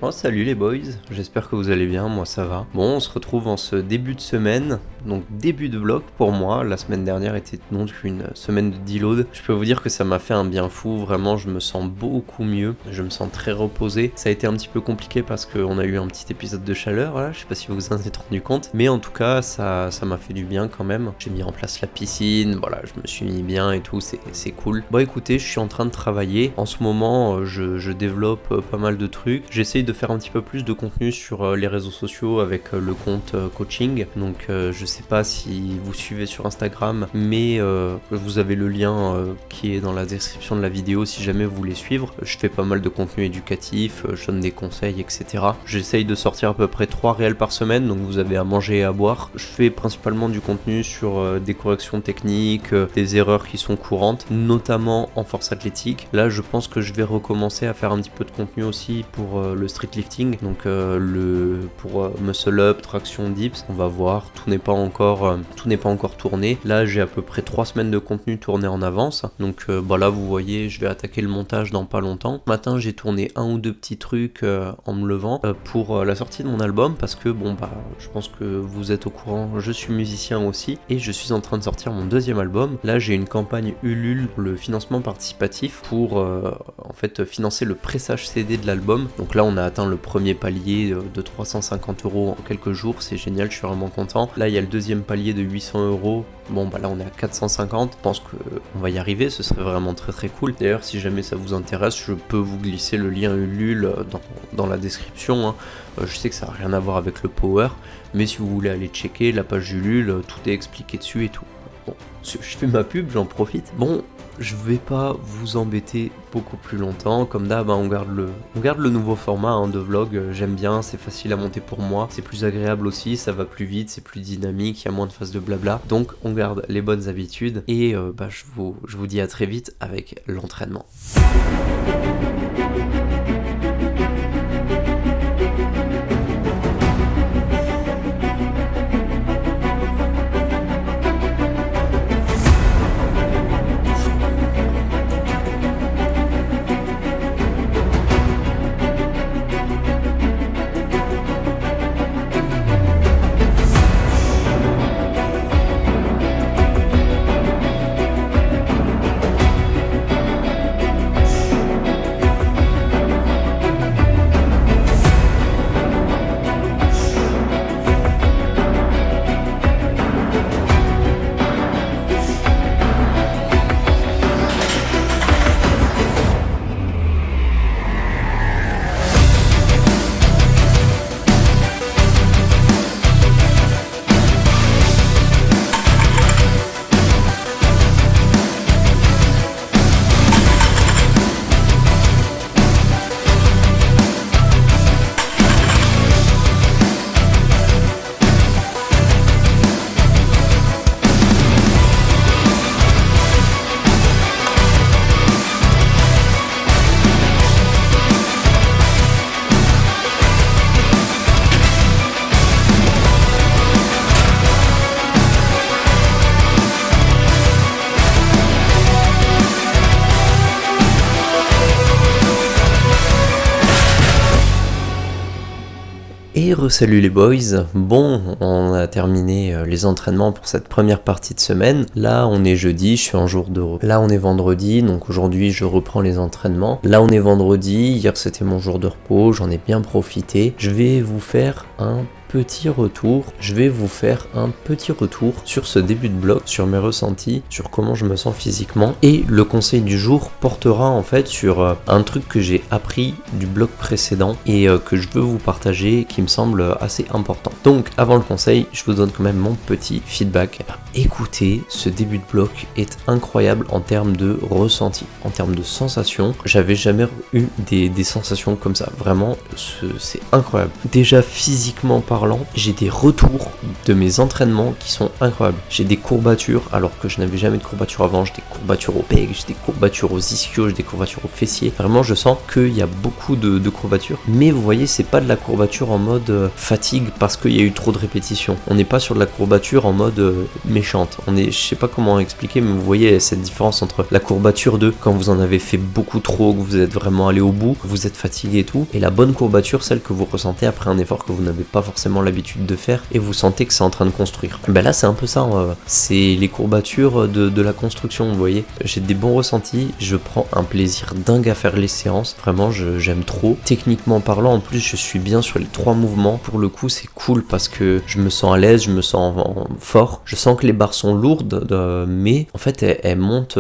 Oh salut les boys, j'espère que vous allez bien, moi ça va. Bon, on se retrouve en ce début de semaine, donc début de vlog pour moi. La semaine dernière était donc une semaine de deload. Je peux vous dire que ça m'a fait un bien fou, vraiment je me sens beaucoup mieux, je me sens très reposé. Ça a été un petit peu compliqué parce qu'on a eu un petit épisode de chaleur, là, je sais pas si vous vous en êtes rendu compte. Mais en tout cas, ça m'a fait du bien quand même. J'ai mis en place la piscine, voilà, je me suis mis bien et tout, c'est cool. Bon écoutez, je suis en train de travailler. En ce moment, je développe pas mal de trucs. J'essaye de faire un petit peu plus de contenu sur les réseaux sociaux avec le compte coaching. Donc je sais pas si vous suivez sur Instagram, mais vous avez le lien qui est dans la description de la vidéo si jamais vous voulez suivre. Je fais pas mal de contenu éducatif, je donne des conseils, etc. J'essaye de sortir à peu près 3 réels par semaine, donc vous avez à manger et à boire. Je fais principalement du contenu sur des corrections techniques, des erreurs qui sont courantes, notamment en force athlétique. Là je pense que je vais recommencer à faire un petit peu de contenu aussi pour le street lifting, donc pour muscle up, traction dips. On va voir, tout n'est pas encore tourné. Là j'ai à peu près 3 semaines de contenu tourné en avance, donc là vous voyez, je vais attaquer le montage dans pas longtemps. Ce matin j'ai tourné un ou deux petits trucs en me levant pour la sortie de mon album, parce que je pense que vous êtes au courant, je suis musicien aussi et je suis en train de sortir mon deuxième album. Là j'ai une campagne Ulule pour le financement participatif pour en fait financer le pressage CD de l'album. Donc là on a atteint le premier palier de 350 € en quelques jours, c'est génial, je suis vraiment content. Là il y a le deuxième palier de 800 €. Là on est à 450, je pense qu'on va y arriver, ce serait vraiment très très cool. D'ailleurs si jamais ça vous intéresse, je peux vous glisser le lien Ulule dans la description. Je sais que ça n'a rien à voir avec le Power, mais si vous voulez aller checker la page Ulule, tout est expliqué dessus et tout. Bon, je fais ma pub, j'en profite. Bon, je vais pas vous embêter beaucoup plus longtemps. Comme d'hab, on garde le nouveau format de vlog. J'aime bien, c'est facile à monter pour moi. C'est plus agréable aussi, ça va plus vite, c'est plus dynamique, il y a moins de phases de blabla. Donc on garde les bonnes habitudes et je vous dis à très vite avec l'entraînement. Et salut les boys, bon on a terminé les entraînements pour cette première partie de semaine. Là on est jeudi, je suis en jour de repos. Là on est vendredi, donc aujourd'hui je reprends les entraînements. Là on est vendredi, hier c'était mon jour de repos, j'en ai bien profité. Je vais vous faire un petit retour sur ce début de blog, sur mes ressentis, sur comment je me sens physiquement, et le conseil du jour portera en fait sur un truc que j'ai appris du blog précédent et que je veux vous partager, qui me semble assez important. Donc avant le conseil, je vous donne quand même mon petit feedback. Écoutez, ce début de blog est incroyable en termes de ressenti, en termes de sensations. J'avais jamais eu des sensations comme ça, vraiment c'est incroyable. Déjà physiquement parlant, parlant, j'ai des retours de mes entraînements qui sont incroyables. J'ai des courbatures alors que je n'avais jamais de courbatures avant, j'ai des courbatures au pec, j'ai des courbatures aux ischios, j'ai des courbatures aux fessiers. Vraiment, je sens qu'il y a beaucoup de courbatures, mais vous voyez, c'est pas de la courbature en mode fatigue parce qu'il y a eu trop de répétitions. On n'est pas sur de la courbature en mode méchante. Je sais pas comment expliquer, mais vous voyez cette différence entre la courbature de quand vous en avez fait beaucoup trop, que vous êtes vraiment allé au bout, que vous êtes fatigué et tout, et la bonne courbature, celle que vous ressentez après un effort que vous n'avez pas forcément l'habitude de faire et vous sentez que c'est en train de construire. Ben là, c'est un peu ça, c'est les courbatures de la construction, vous voyez. J'ai des bons ressentis, je prends un plaisir dingue à faire les séances, vraiment j'aime trop. Techniquement parlant, en plus je suis bien sur les 3 mouvements, pour le coup c'est cool parce que je me sens à l'aise, je me sens fort, je sens que les barres sont lourdes, mais en fait elles montent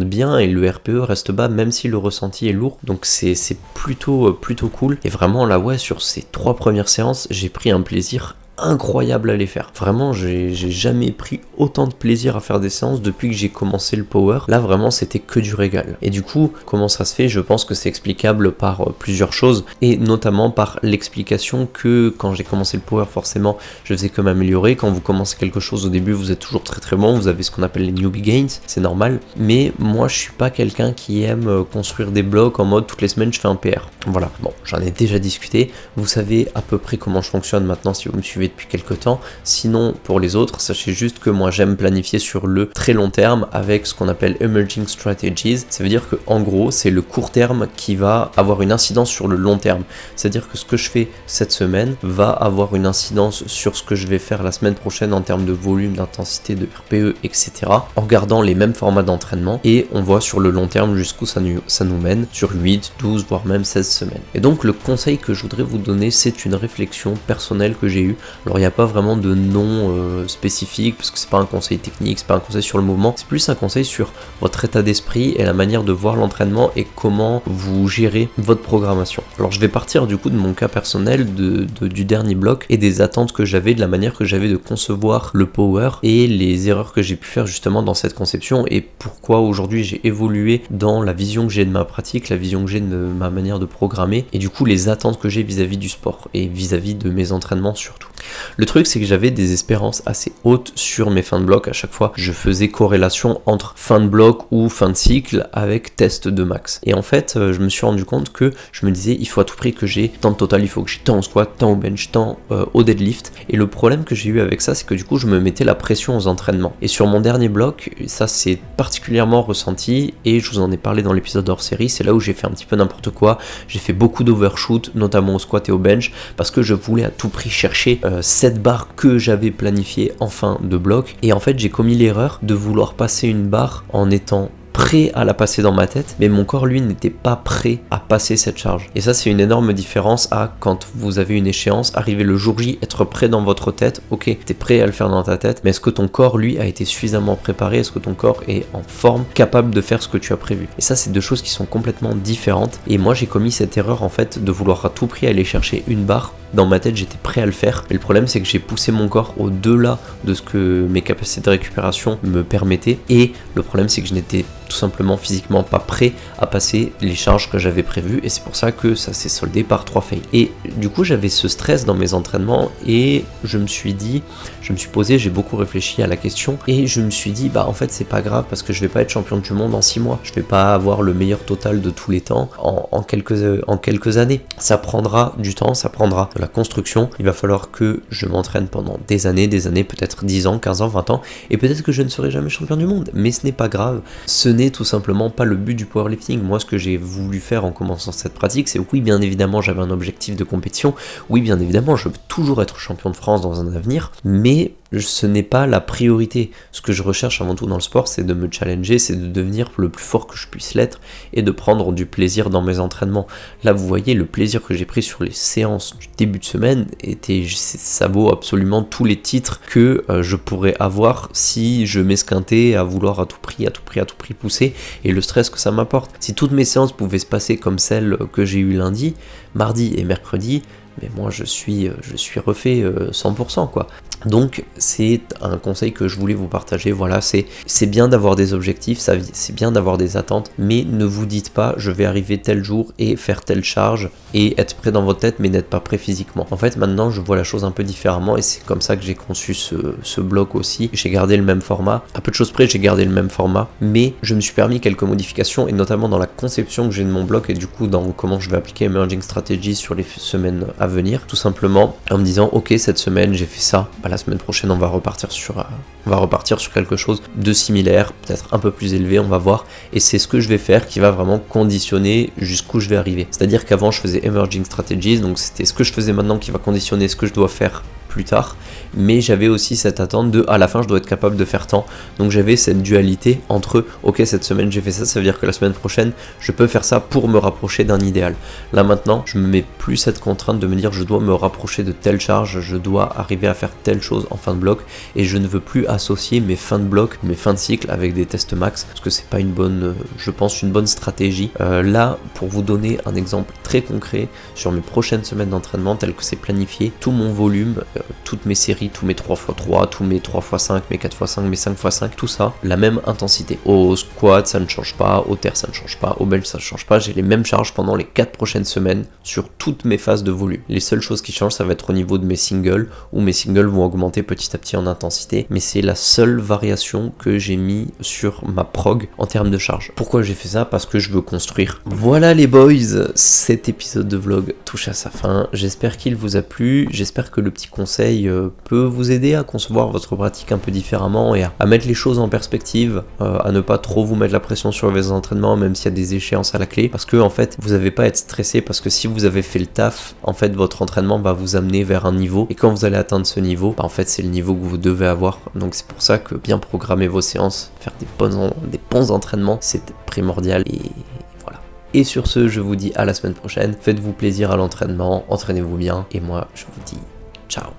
bien et le RPE reste bas même si le ressenti est lourd, donc c'est plutôt cool. Et vraiment là ouais, sur ces 3 premières séances j'ai pris un plaisir incroyable à les faire. Vraiment, j'ai jamais pris autant de plaisir à faire des séances depuis que j'ai commencé le power. Là, vraiment, c'était que du régal. Et du coup, comment ça se fait? Je pense que c'est explicable par plusieurs choses, et notamment par l'explication que quand j'ai commencé le power, forcément, je faisais que m'améliorer. Quand vous commencez quelque chose au début, vous êtes toujours très très bon, vous avez ce qu'on appelle les newbie gains, c'est normal. Mais moi, je suis pas quelqu'un qui aime construire des blocs en mode toutes les semaines je fais un PR. Voilà, bon, j'en ai déjà discuté. Vous savez à peu près comment je fonctionne maintenant si vous me suivez depuis quelques temps. Sinon, pour les autres, sachez juste que moi j'aime planifier sur le très long terme avec ce qu'on appelle emerging strategies. Ça veut dire que en gros, c'est le court terme qui va avoir une incidence sur le long terme. C'est-à-dire que ce que je fais cette semaine va avoir une incidence sur ce que je vais faire la semaine prochaine en termes de volume, d'intensité, de RPE, etc. En gardant les mêmes formats d'entraînement, et on voit sur le long terme jusqu'où ça nous mène, sur 8, 12, voire même 16 semaines. Et donc le conseil que je voudrais vous donner, c'est une réflexion personnelle que j'ai eue. Alors il n'y a pas vraiment de nom spécifique, parce que c'est pas un conseil technique, c'est pas un conseil sur le mouvement, c'est plus un conseil sur votre état d'esprit et la manière de voir l'entraînement et comment vous gérez votre programmation. Alors je vais partir du coup de mon cas personnel, du dernier bloc, et des attentes que j'avais, de la manière que j'avais de concevoir le power et les erreurs que j'ai pu faire justement dans cette conception, et pourquoi aujourd'hui j'ai évolué dans la vision que j'ai de ma pratique, la vision que j'ai de ma manière de programmer, et du coup les attentes que j'ai vis-à-vis du sport et vis-à-vis de mes entraînements surtout. Le truc, c'est que j'avais des espérances assez hautes sur mes fins de bloc. À chaque fois, je faisais corrélation entre fin de bloc ou fin de cycle avec test de max. Et en fait, je me suis rendu compte que je me disais, il faut à tout prix que j'ai tant de total, il faut que j'ai tant au squat, tant au bench, tant au deadlift. Et le problème que j'ai eu avec ça, c'est que du coup, je me mettais la pression aux entraînements. Et sur mon dernier bloc, ça c'est particulièrement ressenti, et je vous en ai parlé dans l'épisode hors série, c'est là où j'ai fait un petit peu n'importe quoi. J'ai fait beaucoup d'overshoot, notamment au squat et au bench, parce que je voulais à tout prix chercher cette barre que j'avais planifiée en fin de bloc, et en fait j'ai commis l'erreur de vouloir passer une barre en étant prêt à la passer dans ma tête, mais mon corps lui n'était pas prêt à passer cette charge. Et ça c'est une énorme différence à quand vous avez une échéance, arriver le jour J, être prêt dans votre tête, ok, t'es prêt à le faire dans ta tête, mais est-ce que ton corps lui a été suffisamment préparé, est-ce que ton corps est en forme, capable de faire ce que tu as prévu? Et ça c'est deux choses qui sont complètement différentes, et moi j'ai commis cette erreur en fait de vouloir à tout prix aller chercher une barre. Dans ma tête j'étais prêt à le faire, mais le problème c'est que j'ai poussé mon corps au-delà de ce que mes capacités de récupération me permettaient, et le problème c'est que je n'étais tout simplement physiquement pas prêt à passer les charges que j'avais prévues, et c'est pour ça que ça s'est soldé par 3 fails. Et du coup j'avais ce stress dans mes entraînements, et je me suis posé, j'ai beaucoup réfléchi à la question, et je me suis dit bah en fait c'est pas grave, parce que je vais pas être champion du monde en 6 mois, je vais pas avoir le meilleur total de tous les temps en quelques années. Ça prendra du temps, ça prendra de la construction, il va falloir que je m'entraîne pendant des années, peut-être 10 ans, 15 ans, 20 ans, et peut-être que je ne serai jamais champion du monde, mais ce n'est pas grave. Ce n'est tout simplement pas le but du powerlifting. Moi ce que j'ai voulu faire en commençant cette pratique, c'est oui bien évidemment j'avais un objectif de compétition, oui bien évidemment je veux toujours être champion de France dans un avenir, mais ce n'est pas la priorité. Ce que je recherche avant tout dans le sport, c'est de me challenger, c'est de devenir le plus fort que je puisse l'être, et de prendre du plaisir dans mes entraînements. Là vous voyez le plaisir que j'ai pris sur les séances du début de semaine, ça vaut absolument tous les titres que je pourrais avoir si je m'esquintais à vouloir à tout prix pousser, et le stress que ça m'apporte. Si toutes mes séances pouvaient se passer comme celles que j'ai eues lundi, mardi et mercredi, mais moi je suis refait 100% quoi. Donc c'est un conseil que je voulais vous partager, voilà, c'est bien d'avoir des objectifs, c'est bien d'avoir des attentes, mais ne vous dites pas je vais arriver tel jour et faire telle charge et être prêt dans votre tête mais n'être pas prêt physiquement. En fait maintenant je vois la chose un peu différemment et c'est comme ça que j'ai conçu ce blog aussi. J'ai gardé le même format, à peu de choses près j'ai gardé le même format, mais je me suis permis quelques modifications et notamment dans la conception que j'ai de mon blog et du coup dans comment je vais appliquer Emerging Strategies sur les semaines à venir, tout simplement en me disant ok cette semaine j'ai fait ça, la semaine prochaine on va repartir sur quelque chose de similaire, peut-être un peu plus élevé, on va voir, et c'est ce que je vais faire qui va vraiment conditionner jusqu'où je vais arriver. C'est-à-dire qu'avant je faisais Emerging Strategies, donc c'était ce que je faisais maintenant qui va conditionner ce que je dois faire plus tard, mais j'avais aussi cette attente de à la fin je dois être capable de faire tant, donc j'avais cette dualité entre ok cette semaine j'ai fait ça, ça veut dire que la semaine prochaine je peux faire ça pour me rapprocher d'un idéal. Là maintenant je me mets plus cette contrainte de me dire je dois me rapprocher de telle charge, je dois arriver à faire telle chose en fin de bloc, et je ne veux plus associer mes fins de bloc, mes fins de cycle avec des tests max, parce que c'est pas une bonne, je pense une bonne stratégie. Là pour vous donner un exemple très concret sur mes prochaines semaines d'entraînement tel que c'est planifié, tout mon volume, toutes mes séries, tous mes 3x3, tous mes 3x5, mes 4x5, mes 5x5, tout ça, la même intensité. Au squat, ça ne change pas, au terre, ça ne change pas, au bench, ça ne change pas. J'ai les mêmes charges pendant les 4 prochaines semaines sur toutes mes phases de volume. Les seules choses qui changent, ça va être au niveau de mes singles, où mes singles vont augmenter petit à petit en intensité, mais c'est la seule variation que j'ai mis sur ma prog en termes de charge. Pourquoi j'ai fait ça? Parce que je veux construire. Voilà les boys, cet épisode de vlog touche à sa fin. J'espère qu'il vous a plu, j'espère que le petit conseil peut vous aider à concevoir votre pratique un peu différemment et à mettre les choses en perspective, à ne pas trop vous mettre la pression sur vos entraînements même s'il y a des échéances à la clé, parce que en fait vous n'avez pas à être stressé, parce que si vous avez fait le taf, en fait votre entraînement va vous amener vers un niveau, et quand vous allez atteindre ce niveau, en fait c'est le niveau que vous devez avoir. Donc c'est pour ça que bien programmer vos séances, faire des bons entraînements, c'est primordial. Et voilà. Et sur ce, je vous dis à la semaine prochaine, faites-vous plaisir à l'entraînement, entraînez-vous bien, et moi je vous dis ciao.